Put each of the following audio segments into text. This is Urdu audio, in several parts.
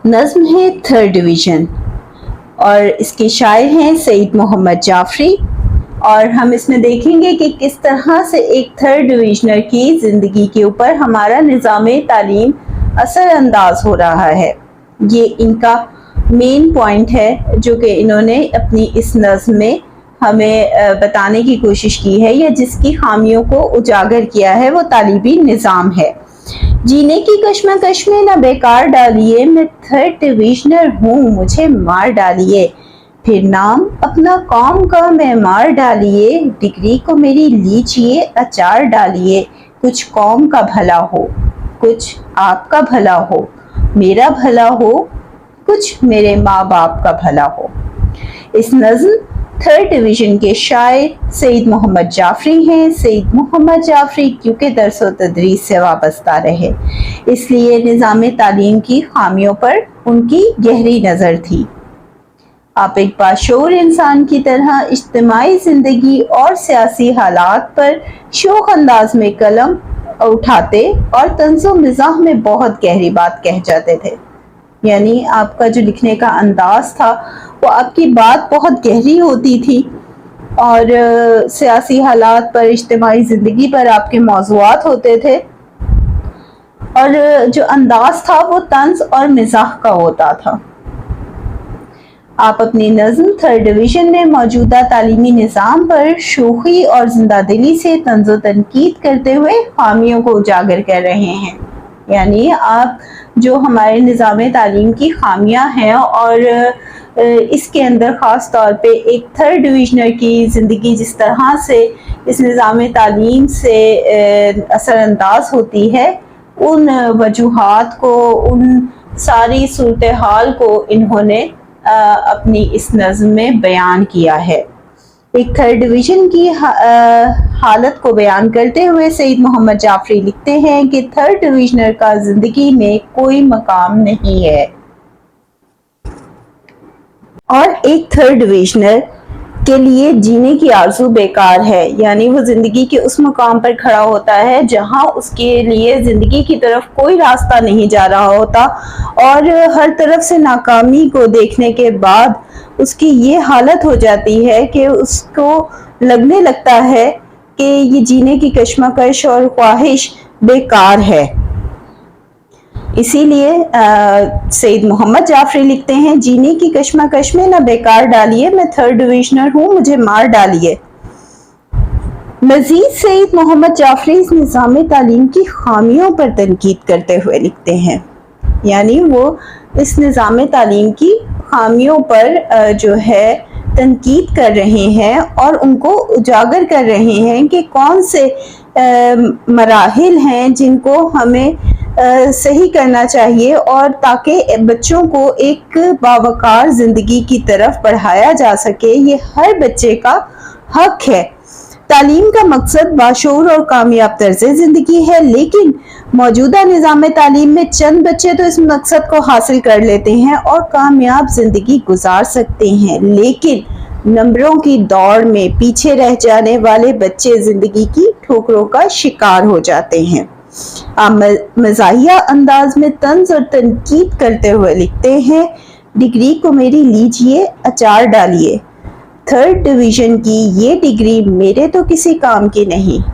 نظم ہے تھرڈ ڈویژن اور اس کے شاعر ہیں سعید محمد جعفری، اور ہم اس میں دیکھیں گے کہ کس طرح سے ایک تھرڈ ڈویژنر کی زندگی کے اوپر ہمارا نظام تعلیم اثر انداز ہو رہا ہے۔ یہ ان کا مین پوائنٹ ہے جو کہ انہوں نے اپنی اس نظم میں ہمیں بتانے کی کوشش کی ہے، یا جس کی خامیوں کو اجاگر کیا ہے وہ تعلیمی نظام ہے۔ جینے کی کشمکش میں نہ بیکار ڈالیے، میں تھرڈ ڈویژنر ہوں مجھے مار ڈالیے، پھر نام اپنا قوم کا معمار ڈالیے، ڈگری کو میری لیجیے اچار ڈالیے، کچھ قوم کا بھلا ہو کچھ آپ کا بھلا ہو، میرا بھلا ہو کچھ میرے ماں باپ کا بھلا ہو۔ اس نظم تھرڈ ڈویژن کے شاعر سعید محمد جعفری ہیں۔ سعید محمد جعفری کیونکہ درس و تدریس سے وابستہ رہے، اس لیے نظام تعلیم کی خامیوں پر ان کی گہری نظر تھی۔ آپ ایک باشعور انسان کی طرح اجتماعی زندگی اور سیاسی حالات پر شوخ انداز میں قلم اٹھاتے اور طنز و مزاح میں بہت گہری بات کہہ جاتے تھے۔ یعنی آپ کا جو لکھنے کا انداز تھا وہ آپ کی بات بہت گہری ہوتی تھی، اور سیاسی حالات پر، اجتماعی زندگی پر آپ کے موضوعات ہوتے تھے، اور جو انداز تھا وہ طنز اور مزاح کا ہوتا تھا۔ آپ اپنی نظم تھرڈ ڈویژن میں موجودہ تعلیمی نظام پر شوخی اور زندہ دلی سے طنز و تنقید کرتے ہوئے خامیوں کو اجاگر کر رہے ہیں۔ یعنی آپ جو ہمارے نظام تعلیم کی خامیاں ہیں، اور اس کے اندر خاص طور پہ ایک تھرڈ ڈویژنر کی زندگی جس طرح سے اس نظام تعلیم سے اثر انداز ہوتی ہے، ان وجوہات کو، ان ساری صورتحال کو انہوں نے اپنی اس نظم میں بیان کیا ہے۔ ایک تھرڈ ڈویژن کی حالت کو بیان کرتے ہوئے سعید محمد جعفری لکھتے ہیں کہ تھرڈ ڈویژنر کا زندگی میں کوئی مقام نہیں ہے، اور ایک تھرڈ ڈویژنر کے لیے جینے کی آرزو بیکار ہے۔ یعنی وہ زندگی کے اس مقام پر کھڑا ہوتا ہے جہاں اس کے لیے زندگی کی طرف کوئی راستہ نہیں جا رہا ہوتا، اور ہر طرف سے ناکامی کو دیکھنے کے بعد اس کی یہ حالت ہو جاتی ہے کہ اس کو لگنے لگتا ہے کہ یہ جینے کی کشمکش اور خواہش بیکار ہے۔ اسی لیے سعید محمد جعفری لکھتے ہیں، جینے کی کشمکش میں نہ بیکار ڈالیے، میں تھرڈ ڈویژنر ہوں مجھے مار ڈالیے۔ مزید سعید محمد جعفری اس نظام تعلیم کی خامیوں پر تنقید کرتے ہوئے لکھتے ہیں۔ یعنی وہ اس نظام تعلیم کی خامیوں پر جو ہے تنقید کر رہے ہیں، اور ان کو اجاگر کر رہے ہیں کہ کون سے مراحل ہیں جن کو ہمیں صحیح کرنا چاہیے، اور تاکہ بچوں کو ایک باوقار زندگی کی طرف بڑھایا جا سکے۔ یہ ہر بچے کا حق ہے۔ تعلیم کا مقصد باشعور اور کامیاب طرز زندگی ہے، لیکن موجودہ نظام تعلیم میں چند بچے تو اس مقصد کو حاصل کر لیتے ہیں اور کامیاب زندگی گزار سکتے ہیں، لیکن نمبروں کی دوڑ میں پیچھے رہ جانے والے بچے زندگی کی ٹھوکروں کا شکار ہو جاتے ہیں۔ آپ مزاحیہ انداز میں طنز اور تنقید کرتے ہوئے لکھتے ہیں، ڈگری کو میری لیجیے اچار ڈالیے، تھرڈ ڈویژن کی یہ ڈگری میرے تو کسی کام کی نہیں۔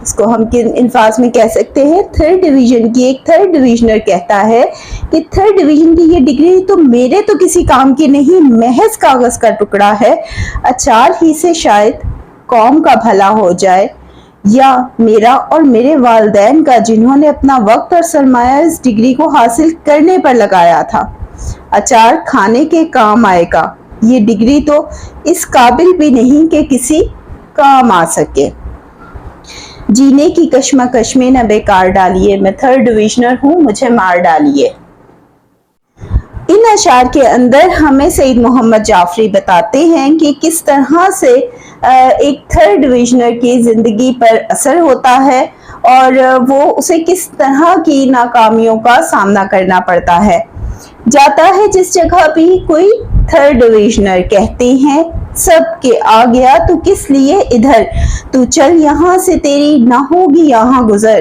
اس کو ہم کن الفاظ میں کہہ سکتے ہیں؟ تھرڈ ڈویژن کی، ایک تھرڈ ڈویژنر کہتا ہے کہ تھرڈ ڈویژن کی یہ ڈگری تو میرے تو کسی کام کی نہیں، محض کاغذ کا ٹکڑا ہے، اچار ہی سے شاید قوم کا بھلا ہو جائے، یا میرا اور میرے والدین کا جنہوں نے اپنا وقت اور سرمایہ اس ڈگری کو حاصل کرنے پر لگایا تھا۔ اچار کھانے کے کام آئے گا، یہ ڈگری تو اس قابل بھی نہیں کہ کسی کام آ سکے۔ جینے کی کشمکش میں نہ بیکار ڈالیے، میں تھرڈ ڈویژنر ہوں مجھے مار ڈالیے۔ ان اشعار کے اندر ہمیں سعید محمد جعفری بتاتے ہیں کہ کس طرح سے ایک تھرڈ ڈویژنر کی زندگی پر اثر ہوتا ہے، اور وہ اسے کس طرح کی ناکامیوں کا سامنا کرنا پڑتا ہے۔ جاتا ہے جس جگہ بھی کوئی تھرڈ ڈویژنر، کہتے ہیں سب کے آ گیا تو کس لیے ادھر، تو چل یہاں سے تیری نہ ہوگی یہاں گزر،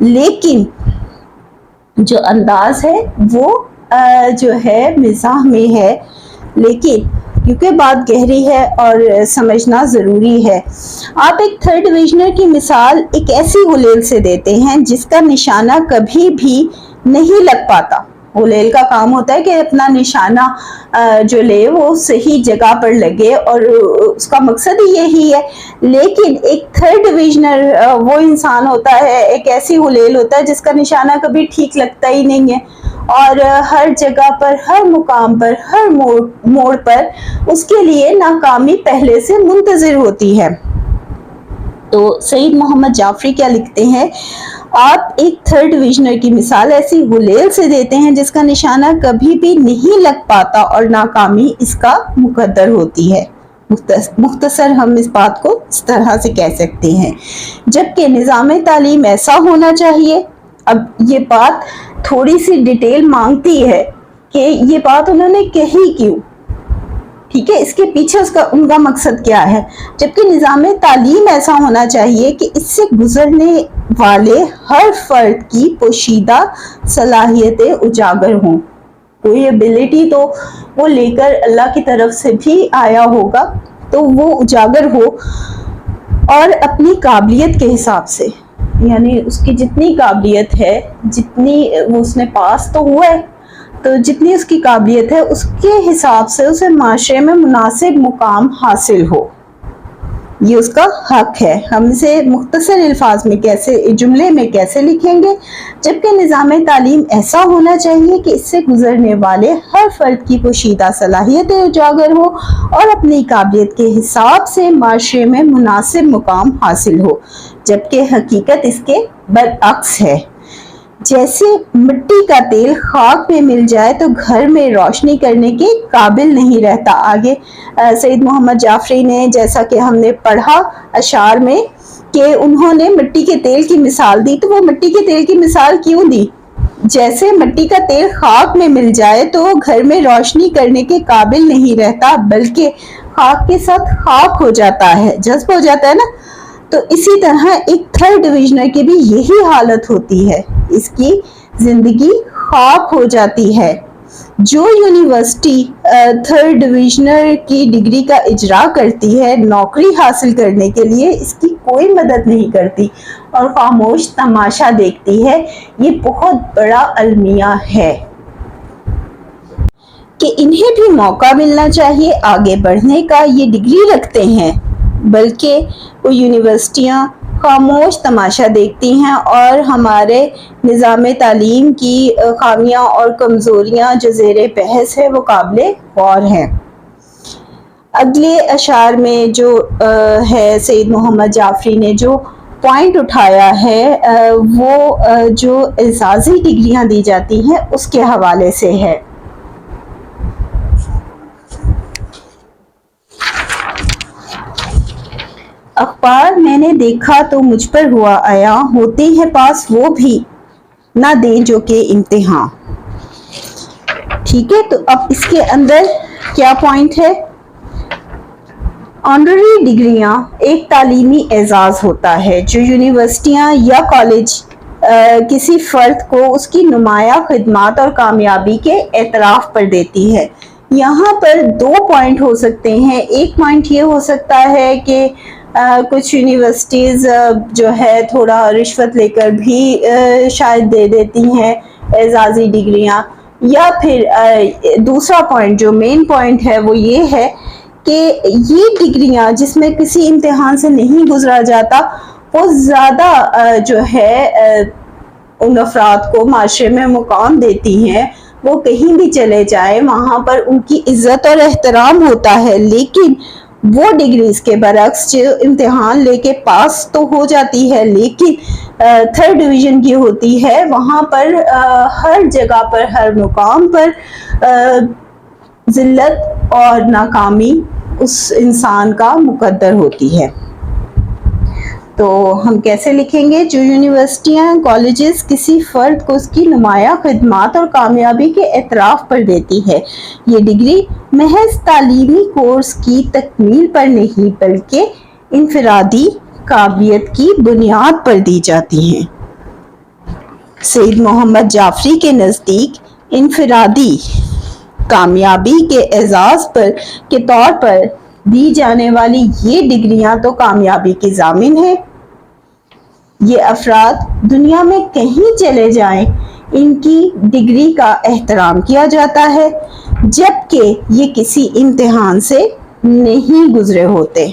لیکن جو انداز ہے وہ جو ہے مزاح میں ہے، لیکن کیونکہ بات گہری ہے اور سمجھنا ضروری ہے۔ آپ ایک تھرڈ ڈویژنر کی مثال ایک ایسی غلیل سے دیتے ہیں جس کا نشانہ کبھی بھی نہیں لگ پاتا۔ غلیل کا کام ہوتا ہے کہ اپنا نشانہ جو لے وہ صحیح جگہ پر لگے، اور اس کا مقصد ہی یہی ہے۔ لیکن ایک تھرڈ ڈویژنر وہ انسان ہوتا ہے، ایک ایسی غلیل ہوتا ہے جس کا نشانہ کبھی ٹھیک لگتا ہی نہیں ہے، اور ہر جگہ پر، ہر مقام پر، ہر موڑ پر اس کے لیے ناکامی پہلے سے منتظر ہوتی ہے۔ تو سعید محمد جعفری کیا لکھتے ہیں، آپ ایک تھرڈ ڈویژنر کی مثال ایسی غلیل سے دیتے ہیں جس کا نشانہ کبھی بھی نہیں لگ پاتا اور ناکامی اس کا مقدر ہوتی ہے۔ مختصر ہم اس بات کو اس طرح سے کہہ سکتے ہیں، جبکہ نظام تعلیم ایسا ہونا چاہیے۔ اب یہ بات تھوڑی سی ڈیٹیل مانگتی ہے کہ یہ بات انہوں نے کہی کیوں، ٹھیک ہے، اس کے پیچھے ان کا مقصد کیا ہے۔ جبکہ نظام تعلیم ایسا ہونا چاہیے کہ اس سے گزرنے والے ہر فرد کی پوشیدہ صلاحیتیں اجاگر ہوں۔ کوئی ایبلٹی تو وہ لے کر اللہ کی طرف سے بھی آیا ہوگا، تو وہ اجاگر ہو، اور اپنی قابلیت کے حساب سے، یعنی اس کی جتنی قابلیت ہے، جتنی وہ اس نے پاس تو ہوا ہے، تو جتنی اس کی قابلیت ہے اس کے حساب سے اسے معاشرے میں مناسب مقام حاصل ہو، یہ اس کا حق ہے۔ ہم اسے مختصر الفاظ میں کیسے، جملے میں کیسے لکھیں گے، جبکہ نظام تعلیم ایسا ہونا چاہیے کہ اس سے گزرنے والے ہر فرد کی پوشیدہ صلاحیتیں اجاگر ہو اور اپنی قابلیت کے حساب سے معاشرے میں مناسب مقام حاصل ہو، جبکہ حقیقت اس کے برعکس ہے۔ جیسے مٹی کا تیل خاک میں مل جائے تو گھر میں روشنی کرنے کے قابل نہیں رہتا۔ آگے سعید محمد جعفری نے، جیسا کہ ہم نے پڑھا اشعار میں، کہ انہوں نے مٹی کے تیل کی مثال دی، تو وہ مٹی کے تیل کی مثال کیوں دی؟ جیسے مٹی کا تیل خاک میں مل جائے تو گھر میں روشنی کرنے کے قابل نہیں رہتا، بلکہ خاک کے ساتھ خاک ہو جاتا ہے، جذب ہو جاتا ہے نا۔ تو اسی طرح ایک تھرڈ ڈویژنر کی بھی یہی حالت ہوتی ہے، اس کی زندگی خاک ہو جاتی ہے۔ جو یونیورسٹی تھرڈ ڈویژنر کی ڈگری کا اجرا کرتی ہے، نوکری حاصل کرنے کے لیے اس کی کوئی مدد نہیں کرتی اور خاموش تماشا دیکھتی ہے، یہ بہت بڑا المیہ ہے کہ انہیں بھی موقع ملنا چاہیے آگے بڑھنے کا۔ یہ ڈگری رکھتے ہیں، بلکہ وہ یونیورسٹیاں خاموش تماشا دیکھتی ہیں، اور ہمارے نظام تعلیم کی خامیاں اور کمزوریاں جو زیر بحث ہے وہ قابل غور ہیں۔ اگلے اشعار میں جو ہے سعید محمد جعفری نے جو پوائنٹ اٹھایا ہے وہ جو اعزازی ڈگریاں دی جاتی ہیں اس کے حوالے سے ہے۔ اخبار میں نے دیکھا تو مجھ پر ہوا آیا، ہوتے ہیں پاس وہ بھی نہ دیں جو کہ امتحان۔ ٹھیک ہے، تو اب اس کے اندر کیا پوائنٹ ہے؟ آنرری ڈگریاں ایک تعلیمی اعزاز ہوتا ہے جو یونیورسٹیاں یا کالج کسی فرد کو اس کی نمایاں خدمات اور کامیابی کے اعتراف پر دیتی ہے۔ یہاں پر دو پوائنٹ ہو سکتے ہیں۔ ایک پوائنٹ یہ ہو سکتا ہے کہ کچھ یونیورسٹیز جو ہے تھوڑا رشوت لے کر بھی شاید دے دیتی ہیں اعزازی ڈگریاں، یا پھر دوسرا پوائنٹ جو مین پوائنٹ ہے وہ یہ ہے کہ یہ ڈگریاں جس میں کسی امتحان سے نہیں گزرا جاتا وہ زیادہ جو ہے ان افراد کو معاشرے میں مقام دیتی ہیں، وہ کہیں بھی چلے جائیں وہاں پر ان کی عزت اور احترام ہوتا ہے۔ لیکن وہ ڈگریز کے برعکس جو امتحان لے کے پاس تو ہو جاتی ہے لیکن تھرڈ ڈویژن کی ہوتی ہے، وہاں پر ہر جگہ پر، ہر مقام پر ذلت اور ناکامی اس انسان کا مقدر ہوتی ہے۔ تو ہم کیسے لکھیں گے؟ جو یونیورسٹیاں، کالجز کسی فرد کو اس کی نمایاں خدمات اور کامیابی کے اعتراف پر دیتی ہے، یہ ڈگری محض تعلیمی کورس کی تکمیل پر نہیں بلکہ انفرادی قابلیت کی بنیاد پر دی جاتی ہیں۔ سید محمد جعفری کے نزدیک انفرادی کامیابی کے اعزاز کے طور پر دی جانے والی یہ ڈگریاں تو کامیابی کی ضامن ہیں۔ یہ افراد دنیا میں کہیں چلے جائیں ان کی ڈگری کا احترام کیا جاتا ہے، جبکہ یہ کسی امتحان سے نہیں گزرے ہوتے۔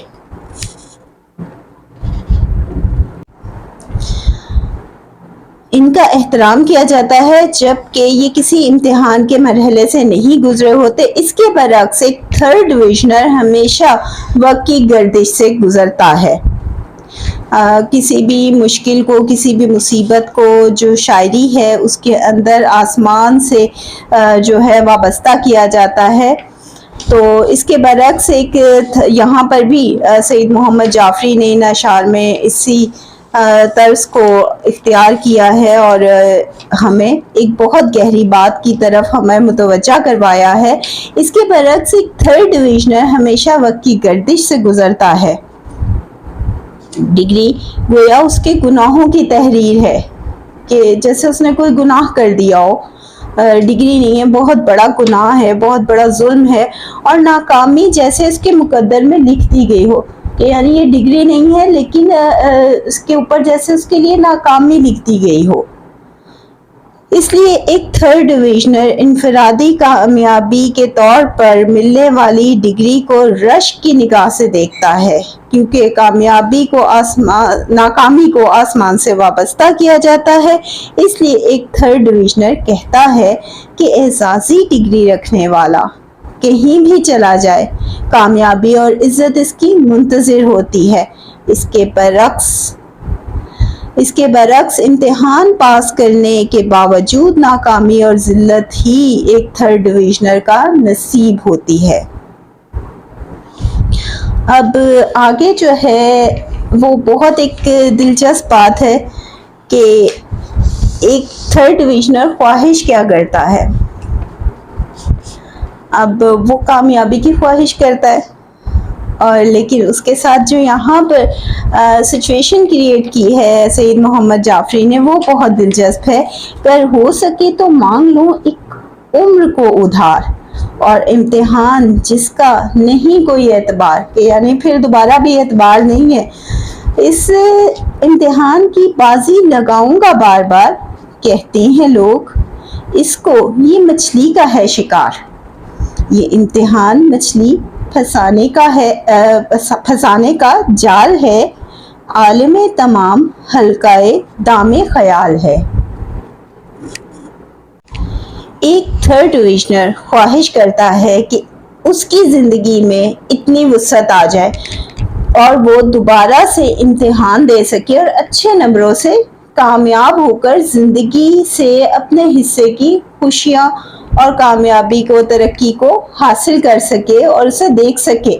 ان کا احترام کیا جاتا ہے جبکہ یہ کسی امتحان کے مرحلے سے نہیں گزرے ہوتے۔ اس کے برعکس ایک تھرڈ ڈویژنر ہمیشہ وقت کی گردش سے گزرتا ہے۔ کسی بھی مشکل کو، کسی بھی مصیبت کو جو شاعری ہے اس کے اندر آسمان سے جو ہے وابستہ کیا جاتا ہے، تو اس کے برعکس ایک یہاں پر بھی سید محمد جعفری نے ان اشعار میں اسی طرز کو اختیار کیا ہے اور ہمیں ایک بہت گہری بات کی طرف ہمیں متوجہ کروایا ہے۔ اس کے برعکس ایک تھرڈ ڈویژنر ہمیشہ وقت کی گردش سے گزرتا ہے۔ ڈگری گویا اس کے گناہوں کی تحریر ہے کہ جیسے اس نے کوئی گناہ کر دیا ہو، ڈگری نہیں ہے، بہت بڑا گناہ ہے، بہت بڑا ظلم ہے، اور ناکامی جیسے اس کے مقدر میں لکھ دی گئی ہو کہ یعنی یہ ڈگری نہیں ہے لیکن اس کے اوپر جیسے اس کے لیے ناکامی لکھ دی گئی ہو۔ اس لیے ایک تھرڈ ڈویژنر انفرادی کامیابی کے طور پر ملنے والی ڈگری کو رشک کی نگاہ سے دیکھتا ہے، کیونکہ ناکامی کو آسمان سے وابستہ کیا جاتا ہے۔ اس لیے ایک تھرڈ ڈویژنر کہتا ہے کہ اعزازی ڈگری رکھنے والا کہیں بھی چلا جائے، کامیابی اور عزت اس کی منتظر ہوتی ہے۔ اس کے برعکس امتحان پاس کرنے کے باوجود ناکامی اور ذلت ہی ایک تھرڈ ڈویژنر کا نصیب ہوتی ہے۔ اب آگے جو ہے وہ بہت ایک دلچسپ بات ہے کہ ایک تھرڈ ڈویژنر خواہش کیا کرتا ہے۔ اب وہ کامیابی کی خواہش کرتا ہے، اور لیکن اس کے ساتھ جو یہاں پر سچویشن کریٹ کی ہے سید محمد جعفری نے وہ بہت دلچسپ ہے۔ اگر ہو سکے تو مانگ لوں ایک عمر کو ادھار، اور امتحان جس کا نہیں کوئی اعتبار، کہ یعنی پھر دوبارہ بھی اعتبار نہیں ہے، اس امتحان کی بازی لگاؤں گا بار بار، کہتے ہیں لوگ اس کو یہ مچھلی کا ہے شکار۔ یہ امتحان مچھلی پھنسانے کا جال ہے، عالم تمام حلقۂ دام خیال ہے۔ ایک تھرڈ ڈویژنر خواہش کرتا ہے کہ اس کی زندگی میں اتنی وسعت آ جائے اور وہ دوبارہ سے امتحان دے سکے اور اچھے نمبروں سے کامیاب ہو کر زندگی سے اپنے حصے کی خوشیاں اور کامیابی کو، ترقی کو حاصل کر سکے اور اسے دیکھ سکے۔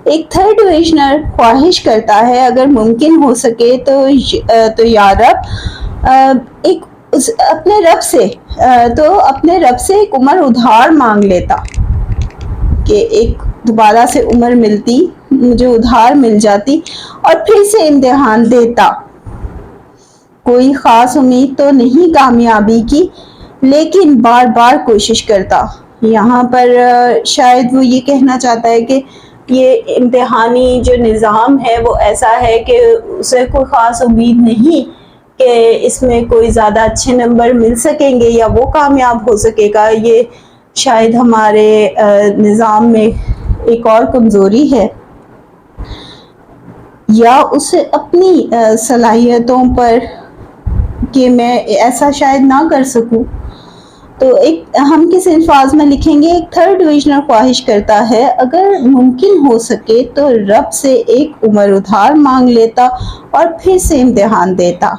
ایک تھرڈ ڈویژنر خواہش کرتا ہے اگر ممکن ہو سکے تو یا رب اپنے رب سے ایک عمر ادھار مانگ لیتا، کہ ایک دوبارہ سے عمر ملتی، مجھے ادھار مل جاتی اور پھر سے امتحان دیتا۔ کوئی خاص امید تو نہیں کامیابی کی، لیکن بار بار کوشش کرتا۔ یہاں پر شاید وہ یہ کہنا چاہتا ہے کہ یہ امتحانی جو نظام ہے وہ ایسا ہے کہ اسے کوئی خاص امید نہیں کہ اس میں کوئی زیادہ اچھے نمبر مل سکیں گے یا وہ کامیاب ہو سکے گا۔ یہ شاید ہمارے نظام میں ایک اور کمزوری ہے، یا اسے اپنی صلاحیتوں پر کہ میں ایسا شاید نہ کر سکوں۔ تو ہم کس الفاظ میں لکھیں گے، ایک تھرڈ ڈویژنر خواہش کرتا ہے اگر ممکن ہو سکے تو رب سے ایک عمر ادھار مانگ لیتا اور پھر سے امتحان دیتا۔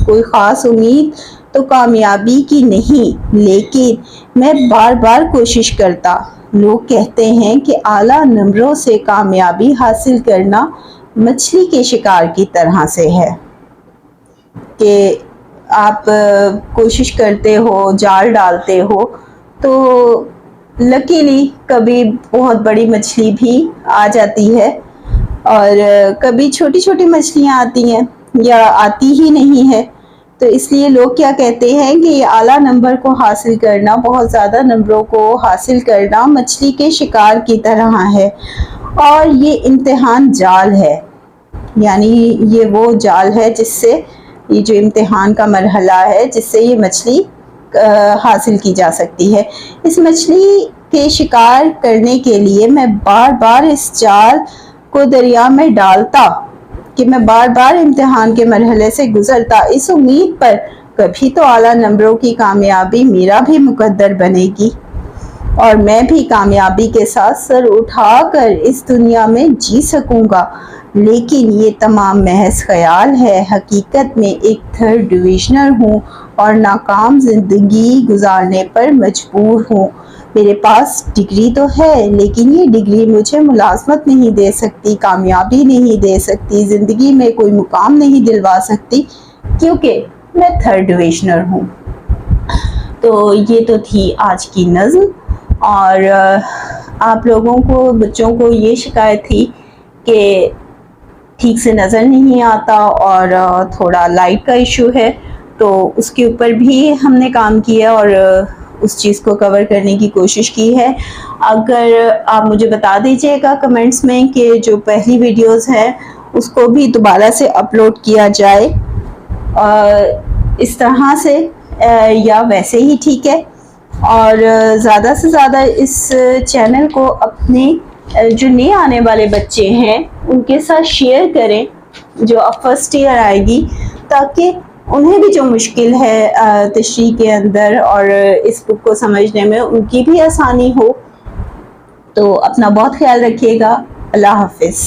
کوئی خاص امید تو کامیابی کی نہیں، لیکن میں بار بار کوشش کرتا۔ لوگ کہتے ہیں کہ اعلیٰ نمبروں سے کامیابی حاصل کرنا مچھلی کے شکار کی طرح سے ہے، کہ آپ کوشش کرتے ہو، جال ڈالتے ہو، تو لکیلی کبھی بہت بڑی مچھلی بھی آ جاتی ہے، اور کبھی چھوٹی چھوٹی مچھلیاں آتی ہیں یا آتی ہی نہیں ہے۔ تو اس لیے لوگ کیا کہتے ہیں کہ یہ اعلیٰ نمبر کو حاصل کرنا، بہت زیادہ نمبروں کو حاصل کرنا مچھلی کے شکار کی طرح ہے، اور یہ امتحان جال ہے، یعنی یہ وہ جال ہے جس سے یہ جو امتحان کا مرحلہ ہے جس سے یہ مچھلی حاصل کی جا سکتی ہے۔ اس مچھلی کے شکار کرنے کے لیے میں بار بار اس جال کو دریا میں ڈالتا کہ میں بار بار امتحان کے مرحلے سے گزرتا، اس امید پر کبھی تو اعلیٰ نمبروں کی کامیابی میرا بھی مقدر بنے گی اور میں بھی کامیابی کے ساتھ سر اٹھا کر اس دنیا میں جی سکوں گا۔ لیکن یہ تمام محض خیال ہے، حقیقت میں ایک تھرڈ ڈویژنر ہوں اور ناکام زندگی گزارنے پر مجبور ہوں۔ میرے پاس ڈگری تو ہے، لیکن یہ ڈگری مجھے ملازمت نہیں دے سکتی، کامیابی نہیں دے سکتی، زندگی میں کوئی مقام نہیں دلوا سکتی، کیونکہ میں تھرڈ ڈویژنر ہوں۔ تو یہ تو تھی آج کی نظم، اور آپ لوگوں کو، بچوں کو یہ شکایت تھی کہ ٹھیک سے نظر نہیں آتا اور تھوڑا لائٹ کا ایشو ہے، تو اس کے اوپر بھی ہم نے کام کیا اور اس چیز کو کور کرنے کی کوشش کی ہے۔ اگر آپ مجھے بتا دیجئے گا کمنٹس میں کہ جو پہلی ویڈیوز ہیں اس کو بھی دوبارہ سے اپلوڈ کیا جائے اس طرح سے یا ویسے ہی ٹھیک ہے، اور زیادہ سے زیادہ اس چینل کو اپنے جو نئے آنے والے بچے ہیں ان کے ساتھ شیئر کریں، جو اب فرسٹ ایئر آئے گی، تاکہ انہیں بھی جو مشکل ہے تشریح کے اندر اور اس بک کو سمجھنے میں ان کی بھی آسانی ہو۔ تو اپنا بہت خیال رکھیے گا۔ اللہ حافظ۔